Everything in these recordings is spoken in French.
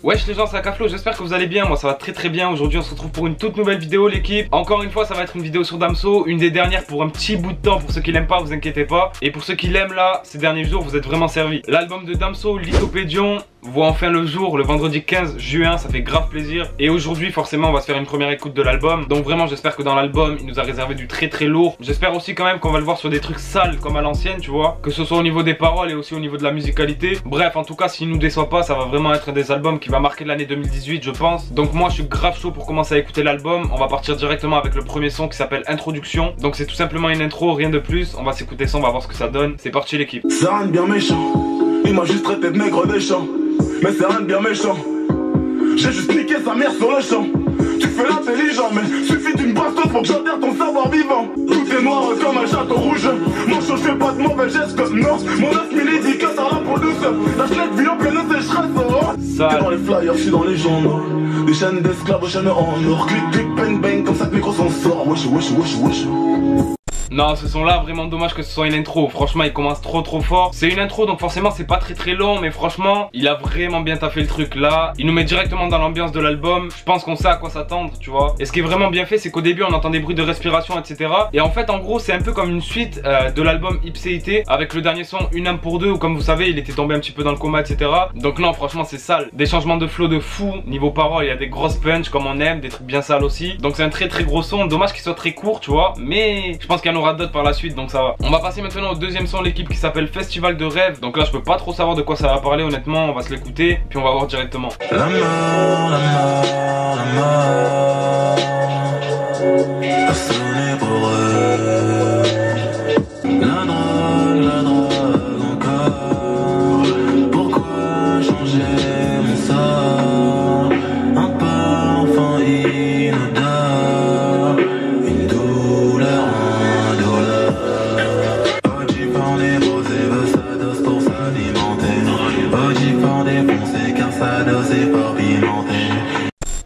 Wesh les gens, c'est Akaflo, j'espère que vous allez bien, moi ça va très bien. Aujourd'hui on se retrouve pour une toute nouvelle vidéo l'équipe. Encore une fois ça va être une vidéo sur Damso, une des dernières pour un petit bout de temps. Pour ceux qui l'aiment pas, vous inquiétez pas. Et pour ceux qui l'aiment là, ces derniers jours vous êtes vraiment servis. L'album de Damso, Lithopédion, voit enfin le jour le vendredi 15 juin, ça fait grave plaisir. Et aujourd'hui forcément on va se faire une première écoute de l'album. Donc vraiment j'espère que dans l'album il nous a réservé du très lourd. J'espère aussi quand même qu'on va le voir sur des trucs sales comme à l'ancienne, tu vois. Que ce soit au niveau des paroles et aussi au niveau de la musicalité. Bref, en tout cas s'il nous déçoit pas, ça va vraiment être un des albums qui va marquer l'année 2018 je pense. Donc moi je suis grave chaud pour commencer à écouter l'album. On va partir directement avec le premier son qui s'appelle Introduction. Donc c'est tout simplement une intro, rien de plus. On va s'écouter ça, on va voir ce que ça donne. C'est parti l'équipe. Ça rien de bien méchant, il m'a juste traité de nègre des champs. Mais c'est rien de bien méchant, j'ai juste niqué sa mère sur le champ. Tu fais l'intelligent mais suffit d'une bastos pour que j'enterre ton savoir vivant. Tout est noir comme un château rouge. Mon chaud je fais pas de mauvais gestes comme non. Mon 9 milli casse à la peau douce. La chenette vit en pleine sécheresse. T'es dans les flyers, je suis dans les journaux. Des chaînes d'esclaves aux chaînes en or. Clic clic bang bang comme ça que micro s'en sort. Wesh wesh wesh wesh. Non, ce son là, vraiment dommage que ce soit une intro. Franchement il commence trop fort. C'est une intro donc forcément c'est pas très long. Mais franchement il a vraiment bien taffé le truc là. Il nous met directement dans l'ambiance de l'album. Je pense qu'on sait à quoi s'attendre, tu vois. Et ce qui est vraiment bien fait, c'est qu'au début on entend des bruits de respiration etc. Et en fait en gros c'est un peu comme une suite de l'album Ipséité. Avec le dernier son Une âme pour deux, où comme vous savez il était tombé un petit peu dans le coma etc. Donc non franchement c'est sale. Des changements de flow de fou. Niveau parole il y a des grosses punch comme on aime. Des trucs bien sales aussi. Donc c'est un très gros son. Dommage qu'il soit très court, tu vois. Mais je pense qu'il y en aura d'autres par la suite donc ça va. On va passer maintenant au deuxième son de l'équipe qui s'appelle Festival de rêve. Donc là je peux pas trop savoir de quoi ça va parler honnêtement. On va se l'écouter puis on va voir directement. La mort, la mort, la mort a sonné pour eux. La drogue encore. Pourquoi changer mon sort? Un parfum inodore, une douleur indolore. Oji font des rosés, veut sa dose pour s'alimenter. Oji font des foncés car sa dose est pas pimentée.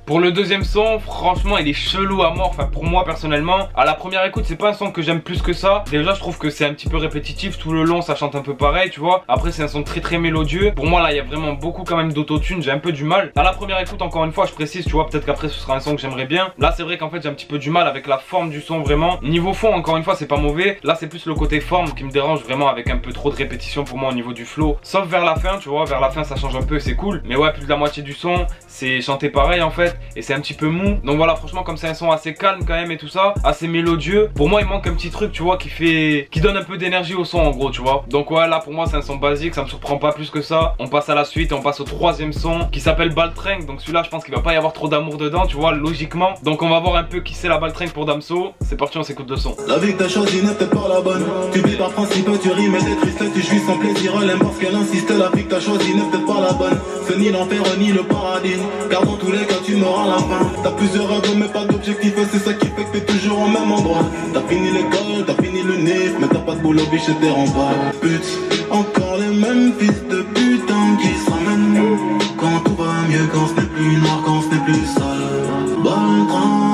Pour le deuxième son, franchement il est chelou à mort, enfin pour moi personnellement. À la première écoute c'est pas un son que j'aime plus que ça. Déjà je trouve que c'est un petit peu répétitif, tout le long ça chante un peu pareil tu vois. Après c'est un son très mélodieux. Pour moi là il y a vraiment beaucoup quand même d'autotune, j'ai un peu du mal. À la première écoute encore une fois je précise tu vois, peut-être qu'après ce sera un son que j'aimerais bien. Là c'est vrai qu'en fait j'ai un petit peu du mal avec la forme du son vraiment. Niveau fond encore une fois c'est pas mauvais. Là c'est plus le côté forme qui me dérange vraiment, avec un peu trop de répétition pour moi au niveau du flow. Sauf vers la fin tu vois, vers la fin ça change un peu et c'est cool. Mais ouais, plus de la moitié du son c'est chanté pareil en fait. Et c'est un petit peu mou. Donc voilà, franchement comme c'est un son assez calme quand même et tout ça, assez mélodieux, pour moi il manque un petit truc tu vois qui donne un peu d'énergie au son en gros tu vois. Donc ouais là pour moi c'est un son basique, ça me surprend pas plus que ça. On passe à la suite, on passe au troisième son qui s'appelle Baltringue. Donc celui-là je pense qu'il va pas y avoir trop d'amour dedans tu vois, logiquement. Donc on va voir un peu qui c'est la Baltringue pour Damso. C'est parti, on s'écoute le son. La vie que t'as choisie n'est peut-être pas la bonne. Tu vis par principe, tu rimes et t'es triste, tu jouis sans plaisir. Elle aime parce qu'elle insiste. La vie que t'as choisie n'est peut-être pas la bonne. C'est ni l'enfer ni le paradis, car dans tous les cas tu m'auras la fin. T'as plusieurs rêves mais pas d'objectif, c'est ça qui fait que t'es toujours au même endroit. T'as fini l'école, t'as fini le nif, mais t'as pas de boulot, biche t'es renvoie. Pute, encore les mêmes fils de putain qui se ramènent. Quand tout va mieux, quand ce n'est plus noir, quand ce n'est plus sale. Baltringue.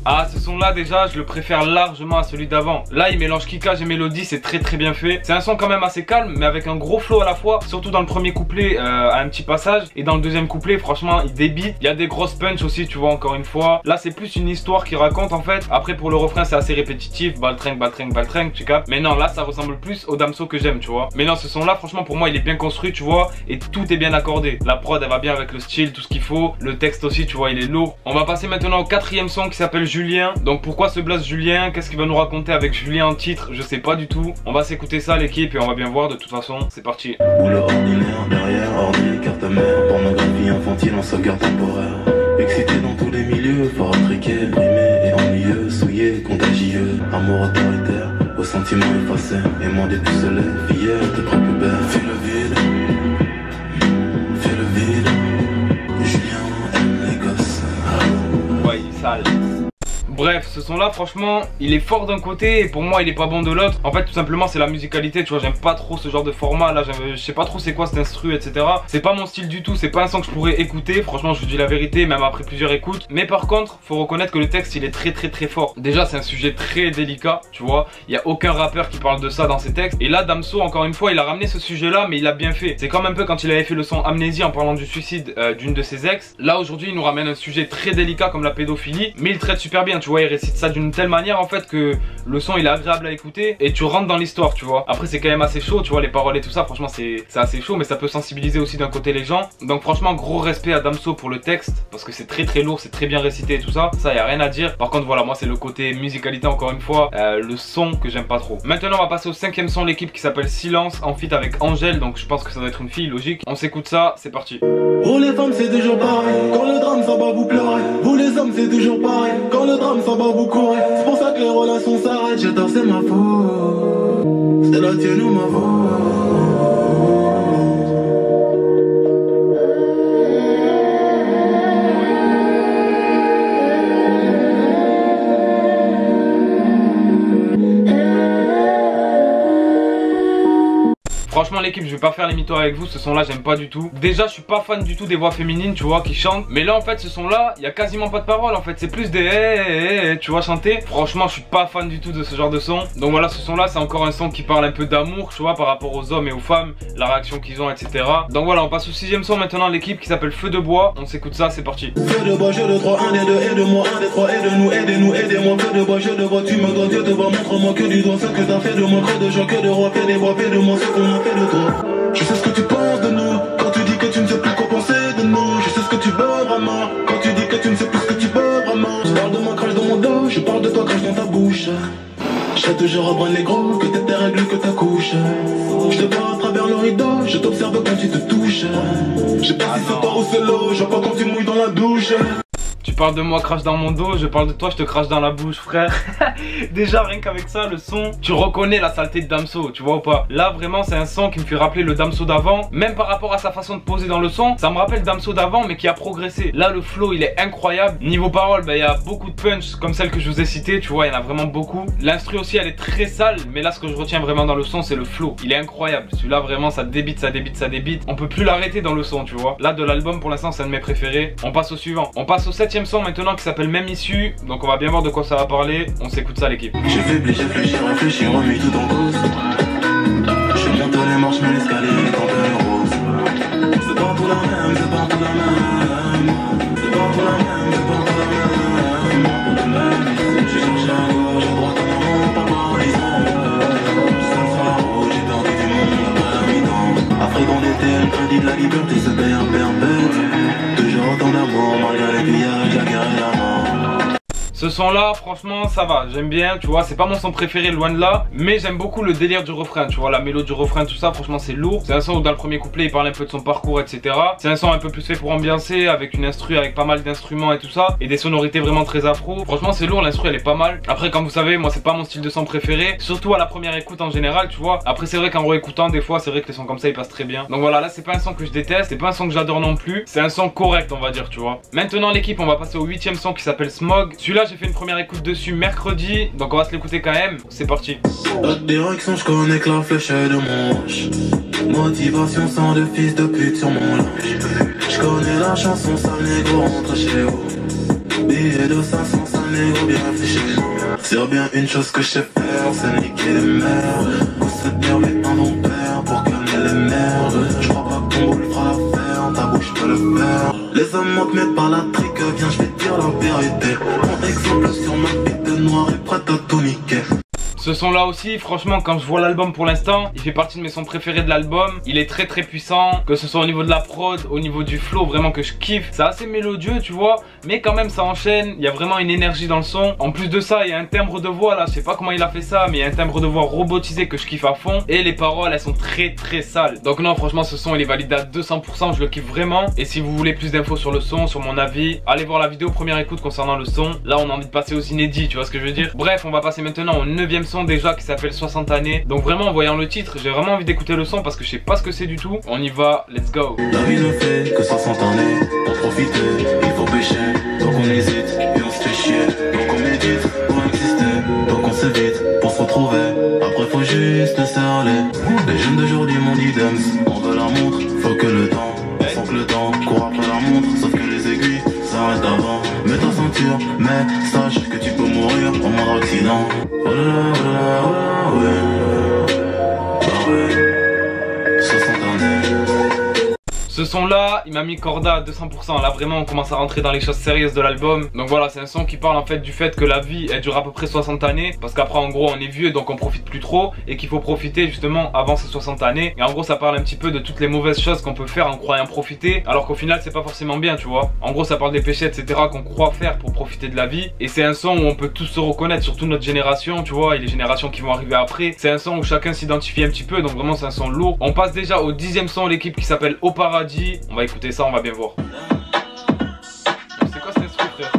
Ah ce son là déjà je le préfère largement à celui d'avant. Là il mélange kickage et mélodie, c'est très bien fait. C'est un son quand même assez calme mais avec un gros flow à la fois. Surtout dans le premier couplet à un petit passage. Et dans le deuxième couplet franchement il débite. Il y a des grosses punch aussi tu vois, encore une fois. Là c'est plus une histoire qui raconte en fait. Après pour le refrain c'est assez répétitif. Baltringue, Baltringue, Baltringue, tu captes. Mais non là ça ressemble plus au Damso que j'aime tu vois. Mais non ce son là franchement pour moi il est bien construit tu vois. Et tout est bien accordé. La prod elle va bien avec le style, tout ce qu'il faut. Le texte aussi tu vois il est lourd. On va passer maintenant au quatrième son qui s'appelle Julien. Donc pourquoi ce blast Julien? Qu'est-ce qu'il va nous raconter avec Julien en titre? Je sais pas du tout. On va s'écouter ça l'équipe et on va bien voir de toute façon. C'est parti. Boulot ordinaire, derrière, ordi, carte mère. Pornographie infantile en sauvegarde temporaire. Excité dans tous les milieux, fort intriqué, brimé et ennuyeux. Souillé, contagieux, amour autoritaire, aux sentiments effacés, aimant des pucelets, fier de prépubère. Fais le vide, fais le vide. Julien aime les gosses. Ouais il est sale. Bref, ce son là franchement il est fort d'un côté et pour moi il est pas bon de l'autre. En fait tout simplement c'est la musicalité, tu vois, j'aime pas trop ce genre de format là, je sais pas trop c'est quoi cet instru etc. C'est pas mon style du tout, c'est pas un son que je pourrais écouter, franchement je vous dis la vérité même après plusieurs écoutes. Mais par contre faut reconnaître que le texte il est très fort. Déjà c'est un sujet très délicat, tu vois, il y a aucun rappeur qui parle de ça dans ses textes. Et là Damso encore une fois il a ramené ce sujet là mais il a bien fait. C'est comme un peu quand il avait fait le son Amnésie en parlant du suicide d'une de ses ex. Là aujourd'hui il nous ramène un sujet très délicat comme la pédophilie, mais il traite super bien, tu vois, il récite ça d'une telle manière en fait que le son il est agréable à écouter et tu rentres dans l'histoire, tu vois. Après c'est quand même assez chaud, tu vois, les paroles et tout ça, franchement c'est assez chaud, mais ça peut sensibiliser aussi d'un côté les gens. Donc franchement gros respect à Damso pour le texte parce que c'est très lourd, c'est très bien récité et tout ça, ça y a rien à dire. Par contre voilà, moi c'est le côté musicalité encore une fois, le son que j'aime pas trop. Maintenant on va passer au 5ème son de l'équipe qui s'appelle Silence en feat avec Angèle, donc je pense que ça doit être une fille, logique. On s'écoute ça, c'est parti. Pour les femmes c'est toujours pareil, quand le drame ça va vous pleurer. Vous les hommes c'est toujours pareil, quand le drame ça va vous courir. C'est pour ça que les relations s'arrêtent, j'ai tort c'est ma faute. C'est la tienne ou ma faute. Franchement l'équipe je vais pas faire les mythos avec vous, ce son là j'aime pas du tout. Déjà je suis pas fan du tout des voix féminines, tu vois, qui chantent. Mais là en fait ce son là, il y a quasiment pas de paroles en fait, c'est plus des tu vois, chanter. Franchement je suis pas fan du tout de ce genre de son. Donc voilà, ce son là c'est encore un son qui parle un peu d'amour, tu vois, par rapport aux hommes et aux femmes, la réaction qu'ils ont, etc. Donc voilà, on passe au 6ème son maintenant l'équipe qui s'appelle Feu de bois. On s'écoute ça, c'est parti. Feu de bois, jeu de 3, 1 des 2, aide-moi, 1 des 3, aide-nous, aidez-nous, aidez-moi. Feu de bois, jeu de bois, tu me dois, Dieu te voit, montre-moi que du doigt ce que t'as fait de moi, creux de joie, que de roi, fais des voix, fais de moi ce qu'on a fait de toi. Je sais ce que tu penses de nous, quand tu dis que tu ne sais plus quoi penser de nous. Je sais ce que tu veux vraiment, quand tu dis que tu ne sais plus ce que tu veux vraiment. Je parle de moi, crache dans mon dos, je parle de toi, crache dans ta bouche. Je serai toujours à bras les gros, que t'es tes règles, que ta couche. Je te vois à travers le rideau, je t'observe quand tu te touches. Je sais pas si c'est toi ou c'est l'eau, je vois pas quand tu mouilles dans la douche. Tu parles de moi, crache dans mon dos, je parle de toi, je te crache dans la bouche, frère. Déjà, rien qu'avec ça, le son, tu reconnais la saleté de Damso, tu vois ou pas? Là, vraiment, c'est un son qui me fait rappeler le Damso d'avant. Même par rapport à sa façon de poser dans le son, ça me rappelle Damso d'avant, mais qui a progressé. Là, le flow, il est incroyable. Niveau parole, bah, il y a beaucoup de punch, comme celle que je vous ai citée, tu vois, il y en a vraiment beaucoup. L'instru aussi, elle est très sale, mais là, ce que je retiens vraiment dans le son, c'est le flow. Il est incroyable. Celui-là, vraiment, ça débite, ça débite, ça débite. On peut plus l'arrêter dans le son, tu vois. Là, de l'album, pour l'instant, c'est un de mes préférés. On passe au suivant. On passe au 7ème son maintenant qui s'appelle Même Issue. Donc on va bien voir de quoi ça va parler. On s'écoute ça l'équipe. J'ai faibli, j'ai fléchi, réfléchi, remis tout en cause. Je monte les marches mais l'escalier est en plein rose. C'est partout la même, c'est partout la même. C'est partout la même, c'est partout la même. J'ai cherché à gauche, à droite, en avant, pas par horizon. Seul sur la route, j'ai perdu du monde après la mi-temps. Afrique en été, le crédit de la liberté se paye un perpète. Toujours autant d'amour, malgré les pillages, la guerre et la mort. Ce son là franchement ça va, j'aime bien, tu vois, c'est pas mon son préféré loin de là, mais j'aime beaucoup le délire du refrain, tu vois, la mélodie du refrain, tout ça, franchement c'est lourd. C'est un son où dans le premier couplet il parle un peu de son parcours, etc. C'est un son un peu plus fait pour ambiancer, avec une instru, avec pas mal d'instruments et tout ça, et des sonorités vraiment très afro. Franchement c'est lourd, l'instru elle est pas mal. Après comme vous savez, moi c'est pas mon style de son préféré, surtout à la première écoute en général, tu vois. Après c'est vrai qu'en réécoutant des fois, c'est vrai que les sons comme ça ils passent très bien. Donc voilà, là c'est pas un son que je déteste, c'est pas un son que j'adore non plus, c'est un son correct on va dire, tu vois. Maintenant l'équipe, on va passer au 8ème son qui s'appelle Smog. Celui-là j'ai fait une première écoute dessus mercredi, donc on va se l'écouter quand même. C'est parti. La direction, je connais que la flèche de mon hanche. Motivation sans de fils de pute sur mon linge. Je connais la chanson, sale négro rentre chez vous. Billet de 500, sale négro bien fiché. C'est bien une chose que je sais faire, c'est niquer les mères. Cette merde est un bon père pour calmer les merdes. Je crois pas que ton boule fera l'affaire, ta bouche peut le faire. Les hommes manquent mais par la trique, viens je vais te dire la vérité. Mon exemple sur ma bite de noir est prête à tout niquer. Ce son là aussi, franchement quand je vois l'album pour l'instant, il fait partie de mes sons préférés de l'album. Il est très puissant, que ce soit au niveau de la prod, au niveau du flow, vraiment que je kiffe. C'est assez mélodieux tu vois, mais quand même ça enchaîne, il y a vraiment une énergie dans le son. En plus de ça, il y a un timbre de voix là, je sais pas comment il a fait ça, mais il y a un timbre de voix robotisé que je kiffe à fond. Et les paroles elles sont très sales. Donc non franchement ce son il est validé à 200%, je le kiffe vraiment. Et si vous voulez plus d'infos sur le son, sur mon avis, allez voir la vidéo première écoute concernant le son. Là on a envie de passer aux inédits, tu vois ce que je veux dire. Bref, on va passer maintenant au 9ème son déjà qui s'appelle 60 années. Donc vraiment en voyant le titre, j'ai vraiment envie d'écouter le son parce que je sais pas ce que c'est du tout. On y va, let's go. La vie ne fait que 60 années. Pour profiter, il faut pêcher. Donc on hésite et on se fait chier. Donc on médite. retrouver. Après faut juste le serrer. Les jeunes d'aujourd'hui m'ont dit Dems, on veut la montre, faut que le temps, sans que le temps court après la montre, sauf que les aiguilles s'arrêtent avant. Mets ta ceinture, mais sache que tu peux mourir en mode accident. Oh là là, oh là là, oh là, ouais. Bah ouais, 60 années. Ce son là, il m'a mis corda à 200%. Là vraiment on commence à rentrer dans les choses sérieuses de l'album. Donc voilà, c'est un son qui parle en fait du fait que la vie elle dure à peu près 60 années. Parce qu'après en gros on est vieux donc on profite plus trop. Et qu'il faut profiter justement avant ces 60 années. Et en gros ça parle un petit peu de toutes les mauvaises choses qu'on peut faire en croyant profiter. Alors qu'au final c'est pas forcément bien, tu vois. En gros ça parle des péchés etc qu'on croit faire pour profiter de la vie. Et c'est un son où on peut tous se reconnaître, surtout notre génération, tu vois. Et les générations qui vont arriver après. C'est un son où chacun s'identifie un petit peu. Donc vraiment c'est un son lourd. On passe déjà au 10e son, l'équipe qui s'appelle Au Paradis. On va écouter ça, on va bien voir. C'est quoi cet instru, frère?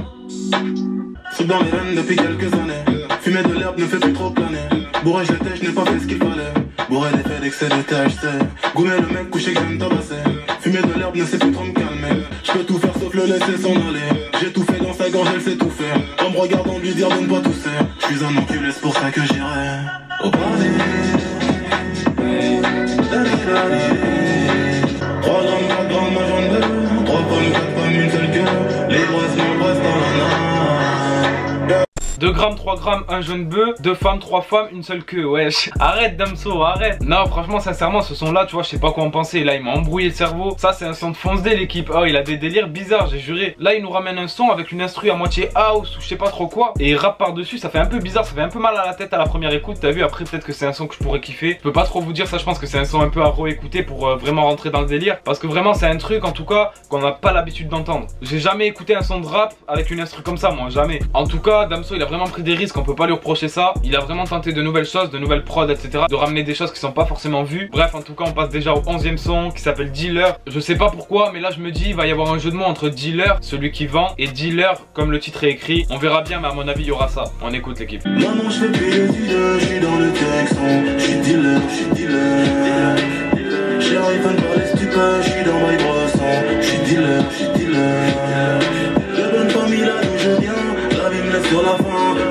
Soupe dans les veines depuis quelques années. Fumer de l'herbe ne fait plus trop planer. Bourré, je l'étais, je n'ai pas fait ce qu'il fallait. Bourré d'effets d'excès de THC. Goumer le mec couché que j'aime tabasser. Fumer de l'herbe ne sait plus trop me calmer. Je peux tout faire sauf le laisser s'en aller. J'ai tout fait dans sa gorge, elle sait tout faire. En me regardant lui dire de ne pas tousser. Je suis un enculé, c'est pour ça que j'irai au paradis. 3 grammes, 4 grammes, ma jambe de 3 pommes, 4 pommes, une seule queue. Les brosses m'embrassent dans la main. 2 grammes, 3 grammes, un jeune bœuf, 2 femmes, 3 femmes, une seule queue, wesh. Arrête Damso, arrête. Non franchement sincèrement ce son là tu vois je sais pas quoi en penser. Là il m'a embrouillé le cerveau. Ça c'est un son de Fonce D l'équipe. Oh il a des délires bizarres j'ai juré. Là il nous ramène un son avec une instru à moitié house ou je sais pas trop quoi. Et il rappe par dessus, ça fait un peu bizarre, ça fait un peu mal à la tête à la première écoute. T'as vu, après peut-être que c'est un son que je pourrais kiffer. Je peux pas trop vous dire ça, je pense que c'est un son un peu à réécouter pour vraiment rentrer dans le délire. Parce que vraiment c'est un truc en tout cas qu'on n'a pas l'habitude d'entendre. J'ai jamais écouté un son de rap avec une instru comme ça moi, jamais. En tout cas Damso il a vraiment pris des risques, on peut pas lui reprocher ça. Il a vraiment tenté de nouvelles choses, de nouvelles prods etc. De ramener des choses qui sont pas forcément vues. Bref en tout cas on passe déjà au 11e son qui s'appelle Dealer. Je sais pas pourquoi mais là je me dis il va y avoir un jeu de mots entre dealer, celui qui vend, et dealer comme le titre est écrit. On verra bien mais à mon avis il y aura ça. On écoute l'équipe. Maman je fais plus le dealer, je suis dans le texon. Je suis dealer, je suis dealer. J'arrive à par les stupeurs, je suis dans my brosson. Je suis dealer, je suis dealer. De bonne famille là d'où je viens, la vie me laisse sur la fin.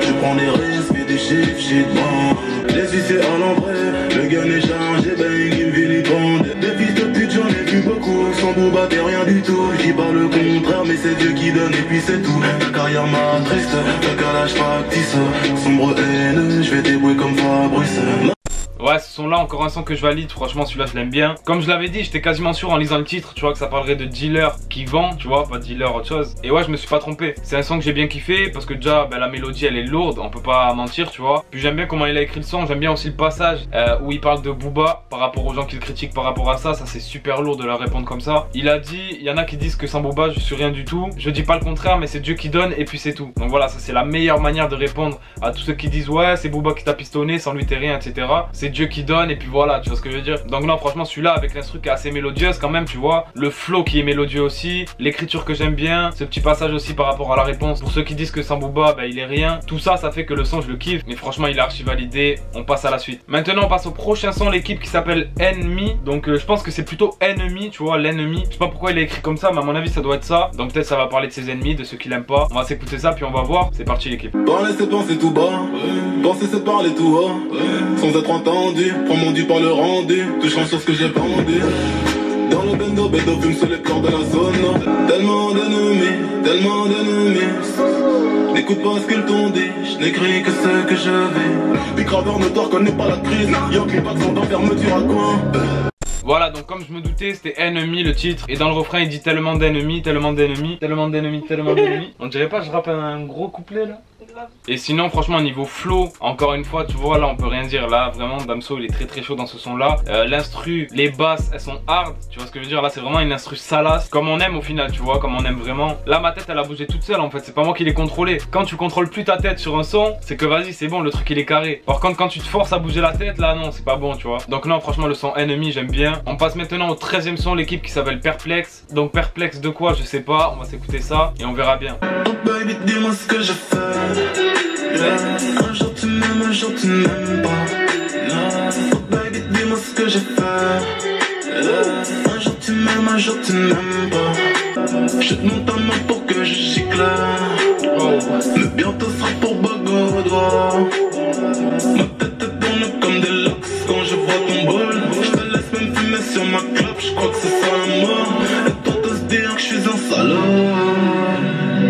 Je prends des risques et des chiffres, shit bon. Les huissiers à l'entrée, le gun est chargé, bang, il me vilipende. Des fils de pute j'en ai vu beaucoup, sans Booba t'es rien du tout. Je dis pas le contraire mais c'est Dieu qui donne et puis c'est tout. Ta carrière m'a triste, le calage factice. Sombre haineux, je vais débrouiller comme Fabrice. Ouais ce son là encore un son que je valide, franchement celui-là je l'aime bien. Comme je l'avais dit j'étais quasiment sûr en lisant le titre tu vois que ça parlerait de dealer qui vend, tu vois, pas dealer autre chose. Et ouais je me suis pas trompé, c'est un son que j'ai bien kiffé parce que déjà la mélodie elle est lourde, on peut pas mentir tu vois. Puis j'aime bien comment il a écrit le son, j'aime bien aussi le passage où il parle de Booba par rapport aux gens qui le critiquent par rapport à ça. Ça c'est super lourd de leur répondre comme ça. Il a dit, il y en a qui disent que sans Booba je suis rien du tout. Je dis pas le contraire mais c'est Dieu qui donne et puis c'est tout. Donc voilà ça c'est la meilleure manière de répondre à tous ceux qui disent ouais c'est Booba qui t'a pistonné, sans lui t'es rien etc. C'est Dieu qui donne et puis voilà tu vois ce que je veux dire. Donc non franchement celui-là avec l'instru qui est assez mélodieuse quand même tu vois. Le flow qui est mélodieux aussi, l'écriture que j'aime bien, ce petit passage aussi par rapport à la réponse. Pour ceux qui disent que sans Booba il est rien. Tout ça ça fait que le son je le kiffe. Mais franchement il est archi validé. On passe à la suite. Maintenant on passe au prochain son, l'équipe qui s'appelle Ennemi. Donc je pense que c'est plutôt ennemi tu vois, l'ennemi. Je sais pas pourquoi il est écrit comme ça mais à mon avis ça doit être ça. Donc peut-être ça va parler de ses ennemis, de ceux qu'il aime pas. On va s'écouter ça puis on va voir. C'est parti l'équipe. Parler c'est penser tout bas, penser c'est parler tout haut, sans être entendu, prends mon dû par le rendu, touchant sur ce que j'ai pas demandé. Dans le bendo, bédo fume sur les plans de la zone. Tellement d'ennemis, n'écoute pas ce qu'ils t'ont dit, je n'écris que ce que je vis. Puis graveur notoire connaît pas la crise, y'a qu'une pas sans fermeture à coin. Voilà donc comme je me doutais c'était ennemi le titre. Et dans le refrain il dit tellement d'ennemis, tellement d'ennemis, tellement d'ennemis, tellement d'ennemis. On dirait pas je rappe un gros couplet là. Et sinon franchement niveau flow, encore une fois tu vois là on peut rien dire. Là vraiment Damso il est très chaud dans ce son là. L'instru, les basses elles sont hard. Tu vois ce que je veux dire, là c'est vraiment une instru salace. Comme on aime au final tu vois, comme on aime vraiment. Là ma tête elle a bougé toute seule en fait, c'est pas moi qui l'ai contrôlé. Quand tu contrôles plus ta tête sur un son, c'est que vas-y c'est bon, le truc il est carré. Par contre quand tu te forces à bouger la tête là non c'est pas bon tu vois. Donc non franchement le son ennemi j'aime bien. On passe maintenant au 13e son, l'équipe qui s'appelle Perplexe. Donc Perplexe de quoi je sais pas, on va s'écouter ça et on verra bien. Oh baby dis-moi ce que je fais. Un jour tu m'aimes, un jour tu m'aimes pas. Oh baby dis-moi ce que j'ai fait. Un jour tu m'aimes, un jour tu m'aimes pas. Je te monte ta main pour que je gicle. Mais bientôt sera pour Bagodo. Ma tête sur ma clope, je crois que c'est ça la mort. Et toi t'oses dire que je suis un salaud.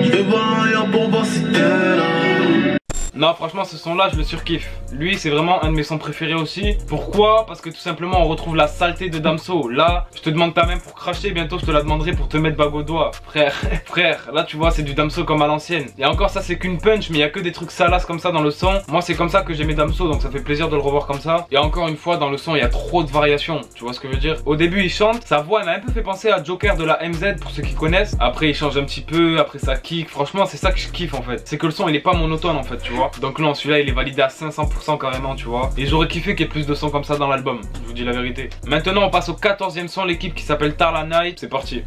Je vais voir ailleurs pour voir si t'es là. Non, franchement, ce son là je le surkiffe. Lui c'est vraiment un de mes sons préférés aussi. Pourquoi? Parce que tout simplement on retrouve la saleté de Damso. Là je te demande ta main pour cracher, bientôt je te la demanderai pour te mettre bague au doigt. Frère, frère, là tu vois c'est du Damso comme à l'ancienne. Et encore ça c'est qu'une punch, mais il y a que des trucs salaces comme ça dans le son. Moi c'est comme ça que j'aimais Damso, donc ça fait plaisir de le revoir comme ça. Et encore une fois dans le son il y a trop de variations. Tu vois ce que je veux dire? Au début il chante, sa voix elle m'a un peu fait penser à Joker de la MZ pour ceux qui connaissent. Après il change un petit peu, après ça kick. Franchement c'est ça que je kiffe en fait. C'est que le son il est pas monotone en fait, tu vois. Donc non, celui-là il est validé à 500% carrément, tu vois. Et j'aurais kiffé qu'il y ait plus de sons comme ça dans l'album, je vous dis la vérité. Maintenant on passe au 14e son, l'équipe qui s'appelle Tarla Night. C'est parti.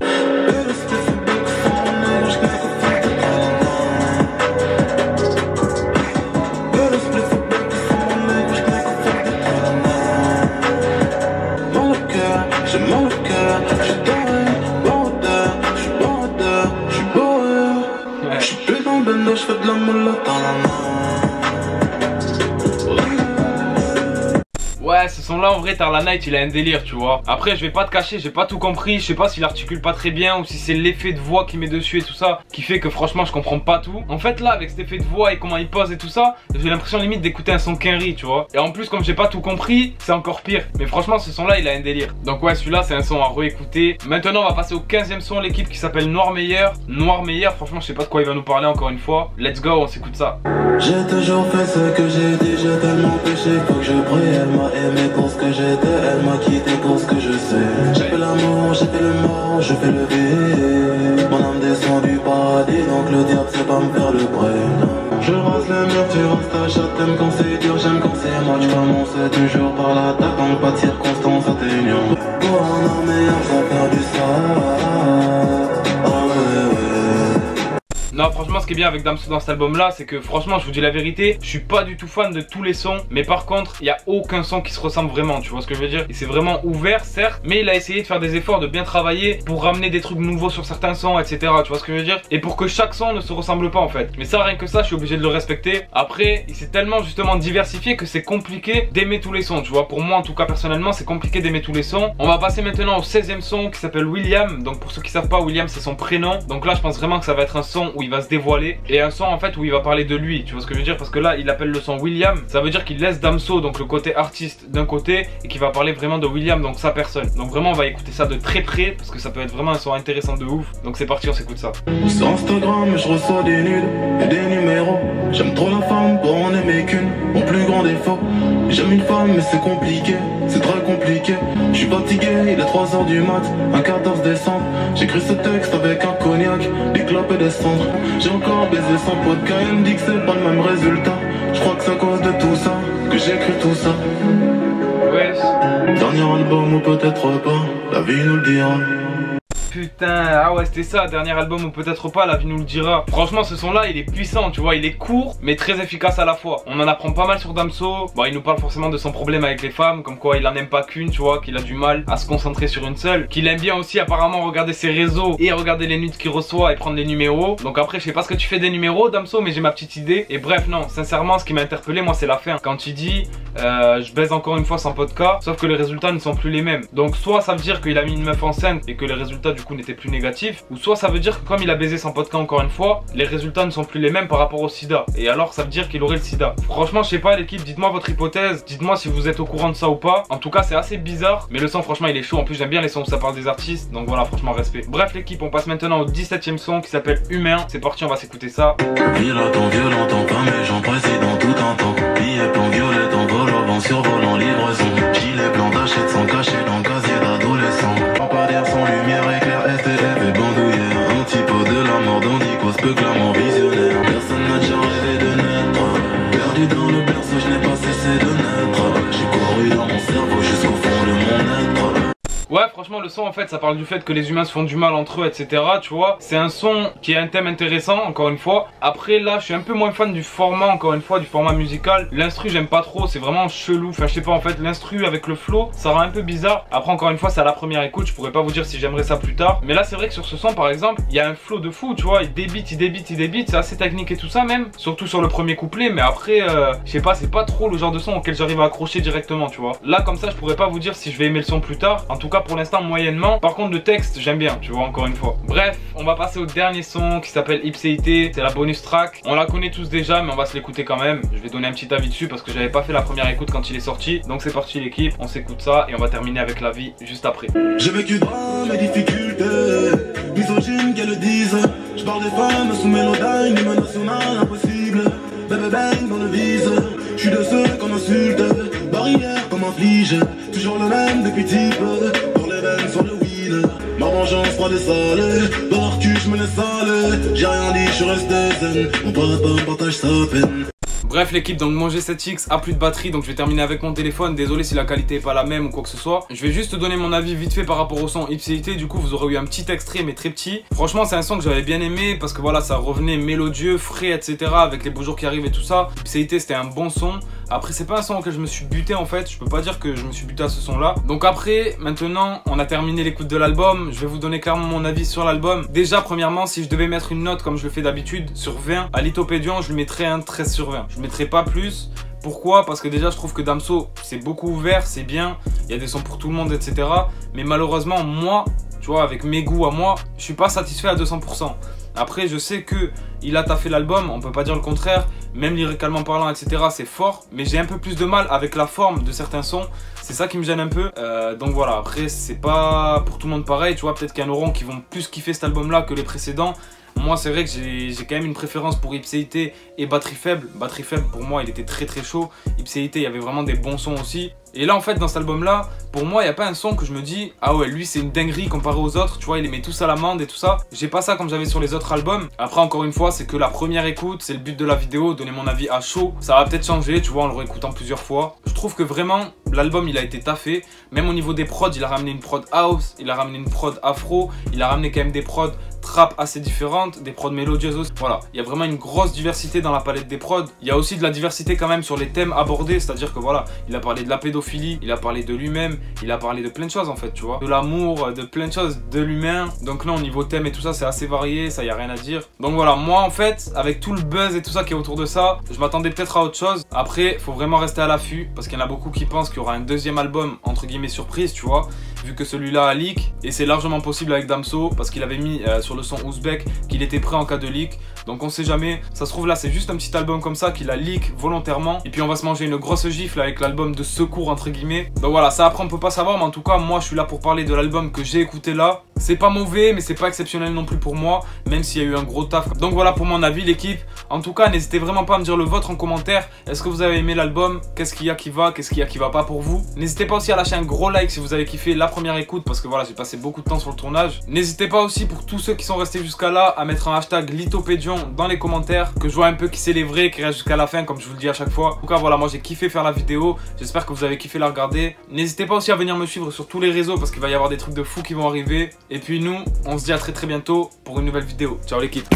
Ouais, ce son là en vrai Tarla Night il a un délire, tu vois. Après je vais pas te cacher, j'ai pas tout compris. Je sais pas s'il articule pas très bien ou si c'est l'effet de voix qu'il met dessus et tout ça qui fait que franchement je comprends pas tout. En fait là avec cet effet de voix et comment il pose et tout ça, j'ai l'impression limite d'écouter un son Kenry, tu vois. Et en plus comme j'ai pas tout compris, c'est encore pire. Mais franchement ce son là il a un délire. Donc ouais, celui-là c'est un son à réécouter. Maintenant on va passer au 15e son, l'équipe qui s'appelle Noir Meilleur. Noir Meilleur, franchement je sais pas de quoi il va nous parler encore une fois. Let's go, on s'écoute ça. J'ai toujours fait ce que j'ai dit, j'ai tellement péché, faut que je prie. Elle m'a aimé pour ce que j'étais, elle m'a quitté pour ce que je sais. J'ai fait l'amour, j'ai fait le mort, je fais le vide. Mon âme descend du paradis, donc le diable sait pas me faire le prêt. Je rase le mur, tu restes à chatte, t'aimes quand c'est dur, j'aime quand c'est match. Commence toujours par l'attaque, donc pas de circonstance atteignant. Pour un homme meilleur, ça perd du sang. Non franchement ce qui est bien avec Damso dans cet album là, c'est que franchement je vous dis la vérité, je suis pas du tout fan de tous les sons. Mais par contre il y a aucun son qui se ressemble vraiment, tu vois ce que je veux dire. Et c'est vraiment ouvert certes, mais il a essayé de faire des efforts, de bien travailler pour ramener des trucs nouveaux sur certains sons, etc. Tu vois ce que je veux dire. Et pour que chaque son ne se ressemble pas en fait. Mais ça, rien que ça je suis obligé de le respecter. Après il s'est tellement justement diversifié que c'est compliqué d'aimer tous les sons, tu vois. Pour moi en tout cas personnellement c'est compliqué d'aimer tous les sons. On va passer maintenant au 16e son qui s'appelle William. Donc pour ceux qui savent pas, William c'est son prénom. Donc là je pense vraiment que ça va être un son où il va se dévoiler et un son en fait où il va parler de lui, tu vois ce que je veux dire. Parce que là il appelle le son William, ça veut dire qu'il laisse Damso, donc le côté artiste d'un côté, et qu'il va parler vraiment de William, donc sa personne. Donc vraiment on va écouter ça de très près parce que ça peut être vraiment un son intéressant de ouf. Donc c'est parti, on s'écoute ça. Sur Instagram je reçois des nudes et des numéros. J'aime trop la femme pour en aimer qu'une, mon plus grand défaut. J'aime une femme mais c'est compliqué, c'est très compliqué. Je suis fatigué, il est 3h du mat, un 14 décembre. J'écris ce texte avec un cognac, des clopes et des cendres. J'ai encore baisé sans podcast, elle me dit que c'est pas le même résultat. Je crois que c'est à cause de tout ça que j'écris tout ça. Ouais. Dernier album ou peut-être pas, la vie nous le dira. Putain, ah ouais c'était ça, dernier album ou peut-être pas, la vie nous le dira. Franchement ce son là il est puissant, tu vois, il est court mais très efficace à la fois. On en apprend pas mal sur Damso. Bon il nous parle forcément de son problème avec les femmes, comme quoi il en aime pas qu'une, tu vois, qu'il a du mal à se concentrer sur une seule. Qu'il aime bien aussi apparemment regarder ses réseaux et regarder les nudes qu'il reçoit et prendre les numéros. Donc après je sais pas ce que tu fais des numéros Damso, mais j'ai ma petite idée. Et bref non, sincèrement ce qui m'a interpellé moi c'est la fin. Quand il dit je baise encore une fois sans podcast, sauf que les résultats ne sont plus les mêmes. Donc soit ça veut dire qu'il a mis une meuf enceinte et que les résultats du coup n'était plus négatif, ou soit ça veut dire que comme il a baisé sans podcast encore une fois, les résultats ne sont plus les mêmes par rapport au sida, et alors ça veut dire qu'il aurait le sida. Franchement je sais pas l'équipe, dites-moi votre hypothèse, dites-moi si vous êtes au courant de ça ou pas. En tout cas c'est assez bizarre, mais le son franchement il est chaud. En plus j'aime bien les sons où ça parle des artistes, donc voilà franchement respect. Bref l'équipe, on passe maintenant au 17e son qui s'appelle Humain. C'est parti, on va s'écouter ça. Violent, violent, pas mes gens président tout un temps. Billet plan violet en volant, en survolant livraison. Gilet blanc d'achète sans cacher dans le casier d'adolescent. Lampadaire sans lumière éclair, STF et bandoulière. Antipode de la mort d'Andicos, peu clairement visionnaire. Personne n'a déjà rêvé de naître. Perdu dans le berceau, je n'ai pas cessé de naître. J'ai couru dans mon cerveau jusqu'au fond de mon être. Ouais franchement le son en fait ça parle du fait que les humains se font du mal entre eux, etc. Tu vois, c'est un son qui a un thème intéressant encore une fois. Après là je suis un peu moins fan du format, encore une fois, du format musical. L'instru j'aime pas trop, c'est vraiment chelou. Enfin je sais pas en fait, l'instru avec le flow ça rend un peu bizarre. Après encore une fois c'est à la première écoute, je pourrais pas vous dire si j'aimerais ça plus tard. Mais là c'est vrai que sur ce son par exemple il y a un flow de fou, tu vois, il débite, c'est assez technique et tout ça même. Surtout sur le premier couplet, mais après je sais pas, c'est pas trop le genre de son auquel j'arrive à accrocher directement, tu vois. Là comme ça je pourrais pas vous dire si je vais aimer le son plus tard. En tout cas pour l'instant moyennement. Par contre le texte j'aime bien, tu vois, encore une fois. Bref, on va passer au dernier son qui s'appelle Ipséité. C'est la bonus track. On la connaît tous déjà mais on va se l'écouter quand même. Je vais donner un petit avis dessus parce que j'avais pas fait la première écoute quand il est sorti. Donc c'est parti l'équipe, on s'écoute ça et on va terminer avec l'avis juste après. J'ai vécu drame et difficultés, misogyne qu'elles le disent. Je parle des femmes sous mélodyne, les menaces nationales impossibles. Bébé bang dans le vise, je suis de ceux qu'on insulte. Barrière comme un flige, toujours le même depuis type. Pour les veines sur le weed, ma vengeance froide et salée. Dans leur cul je me laisse aller, j'ai rien dit, je suis resté zen. Mon pote me partage sa peine. Bref l'équipe, donc mon G7X a plus de batterie, donc je vais terminer avec mon téléphone. Désolé si la qualité est pas la même ou quoi que ce soit. Je vais juste donner mon avis vite fait par rapport au son Ipséité. Du coup vous aurez eu un petit extrait mais très petit. Franchement c'est un son que j'avais bien aimé parce que voilà ça revenait mélodieux, frais, etc. Avec les beaux jours qui arrivent et tout ça. Ipséité c'était un bon son. Après c'est pas un son auquel je me suis buté en fait. Je peux pas dire que je me suis buté à ce son là. Donc après maintenant on a terminé l'écoute de l'album. Je vais vous donner clairement mon avis sur l'album. Déjà premièrement si je devais mettre une note comme je le fais d'habitude sur 20 à Lithopédion, je lui mettrais un 13 sur 20. Je mettrais pas plus. Pourquoi? Parce que déjà je trouve que Damso c'est beaucoup ouvert, c'est bien, il y a des sons pour tout le monde, etc. Mais malheureusement moi, tu vois, avec mes goûts à moi, je suis pas satisfait à 200%. Après je sais que il a taffé l'album, on peut pas dire le contraire, même lyricalement parlant, etc. c'est fort, mais j'ai un peu plus de mal avec la forme de certains sons. C'est ça qui me gêne un peu. Donc voilà, après c'est pas pour tout le monde pareil, tu vois, peut-être qu'il y en auront qui vont plus kiffer cet album là que les précédents. Moi c'est vrai que j'ai quand même une préférence pour Ipséité et Batterie Faible. Batterie Faible pour moi il était très chaud. Ipséité il y avait vraiment des bons sons aussi. Et là en fait dans cet album là, pour moi il n'y a pas un son que je me dis ah ouais lui c'est une dinguerie comparé aux autres. Tu vois il les met tous à l'amende et tout ça. J'ai pas ça comme j'avais sur les autres albums. Après encore une fois c'est que la première écoute, c'est le but de la vidéo, donner mon avis à chaud. Ça va peut-être changer, tu vois, en le réécoutant plusieurs fois. Je trouve que vraiment l'album il a été taffé. Même au niveau des prods, il a ramené une prod house, il a ramené une prod afro, il a ramené quand même des prods trap assez différentes, des prods mélodieuses aussi. Voilà, il y a vraiment une grosse diversité dans la palette des prods. Il y a aussi de la diversité quand même sur les thèmes abordés, c'est-à-dire que voilà, il a parlé de la pédophilie, il a parlé de lui-même, il a parlé de plein de choses en fait, tu vois. De l'amour, de plein de choses, de l'humain. Donc non, au niveau thème et tout ça, c'est assez varié, ça y a rien à dire. Donc voilà, moi en fait, avec tout le buzz et tout ça qui est autour de ça, je m'attendais peut-être à autre chose. Après, faut vraiment rester à l'affût, parce qu'il y en a beaucoup qui pensent qu'il y aura un deuxième album, entre guillemets surprise, tu vois, vu que celui-là a leak, et c'est largement possible avec Damso, parce qu'il avait mis sur le son Ouzbek qu'il était prêt en cas de leak. Donc on sait jamais, ça se trouve là c'est juste un petit album comme ça qu'il a leak volontairement, et puis on va se manger une grosse gifle avec l'album de secours entre guillemets. Donc voilà, ça après on peut pas savoir, mais en tout cas moi je suis là pour parler de l'album que j'ai écouté là. C'est pas mauvais mais c'est pas exceptionnel non plus pour moi, même s'il y a eu un gros taf. Donc voilà pour mon avis l'équipe. En tout cas n'hésitez vraiment pas à me dire le vôtre en commentaire. Est-ce que vous avez aimé l'album? Qu'est-ce qu'il y a qui va? Qu'est-ce qu'il y a qui va pas pour vous? N'hésitez pas aussi à lâcher un gros like si vous avez kiffé la première écoute, parce que voilà j'ai passé beaucoup de temps sur le tournage. N'hésitez pas aussi pour tous ceux qui sont restés jusqu'à là à mettre un hashtag Lithopédion dans les commentaires, que je vois un peu qui c'est les vrais, qui restent jusqu'à la fin comme je vous le dis à chaque fois. En tout cas voilà, moi j'ai kiffé faire la vidéo, j'espère que vous avez kiffé la regarder. N'hésitez pas aussi à venir me suivre sur tous les réseaux parce qu'il va y avoir des trucs de fou qui vont arriver. Et puis nous on se dit à très bientôt pour une nouvelle vidéo. Ciao l'équipe.